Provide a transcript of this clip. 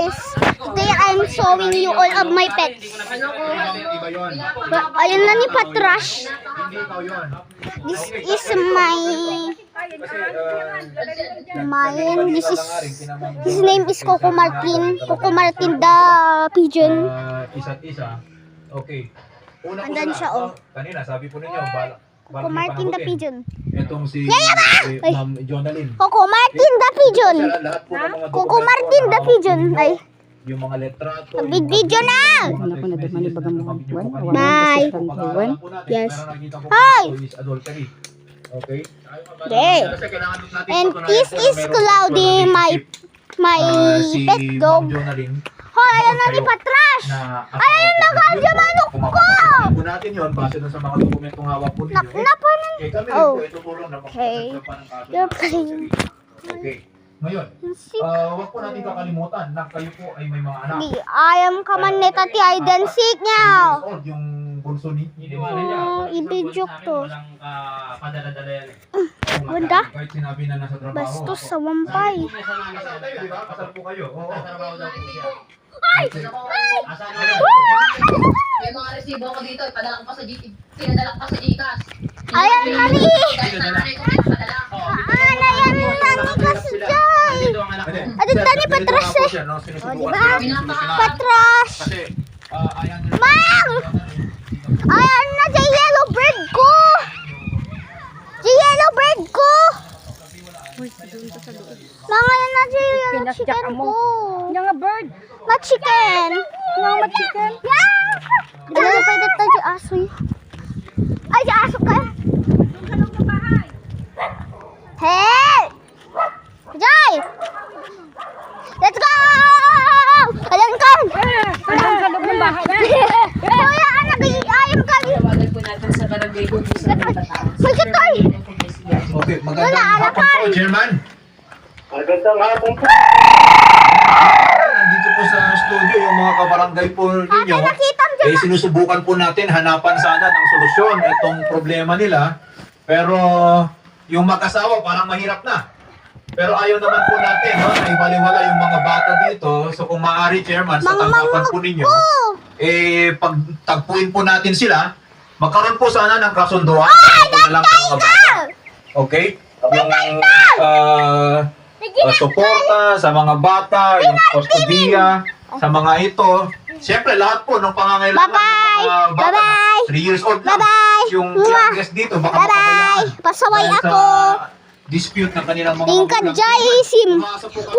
guys. Today I'm showing you all of my pets. Ayun na ni Patrash. This is his name is Coco Martin. Coco Martin the pigeon. Isa't isa. Okay. Andan siya, oh. Kanina sabi po ninyo Coco Martin the pigeon. Itong si Ma'am Jonalyn. Coco Martin the pigeon. Lahat po ng mga Coco Martin the pigeon. Ay, yung mga letrato. video na. Ano po na naman ni bagang buwan? Bye. Yes. Hi. Adultery. Okay? Okay. And this is Cloudy, my pet dog. Hoy, ayan na ni Patrash. Ayan na kadya manok ko. Po natin yun, base dun sa mga dokumentong hawak po ninyo. Napanan. Kami rin Oh. po, itutulong na Okay. magpapagpa ng kaso. You're playing. Okay. Ngayon, huwag po natin kakalimutan na kayo po ay may mga anak. I am kaman neta ti hide and seek niya. Old, yung bunso ni. Ibidyok to. Padala-dala yan. Ganda. Kahit sinabi na nasa trabaho. Bastos sa wampay. Kasal kayo, di ba? Kasal po kayo. Oo. Trabaho daw po siya. Asan na May mga resibo ko dito, ipadala ko pa sa GT. Pinadala ko pa sa GCash. Ayan, Mari. Pinadala. Ano yan nani kasjay. dito ang anak ko. Adit tani Patrash eh. Oh, di ba? Patrash. Kasi, ayan. Mang! Ayan na si yellow bird ko. Si yellow bird ko. Mga yan na si chicken ko. Yung nga bird. Ma-chicken. Yung chicken. Yeah! Hindi na pwede tayo si aso eh. Ay, si aso ka. Hey! Jai! Let's go! Ayan ka! Anong kalog ng bahay? Kuya, anak, ayam ka. Tawagan po natin sa barangay kung gusto ng bata. May katoy! Okay, Wala, magandang hapon alakay. po, Chairman. Magandang hapon po. Nandito po sa studio yung mga kabarangay po ninyo. Nakita mo dyan. Sinusubukan po natin hanapan sana ng solusyon itong problema nila. Pero yung mag-asawa parang mahirap na. Pero ayaw naman po natin, no, na ibaliwala yung mga bata dito. So kung maaari, Chairman, sa tanggapan po ninyo, pagtagpuin po natin sila, magkaroon po sana ng kasunduan. Na lang sa mga bata. Okay? Yung suporta sa mga bata, yung kustudiya, sa mga ito. Siyempre, lahat po ng pangangailangan ng mga bata. Bye-bye. 3 years old lang. Bye-bye. Yung Mwah. youngest dito, baka Bye-bye. makabayaan. Pasaway Dahil ako. sa dispute ng kanilang mga Tingkad magulang. jay sim. Umasa po kami.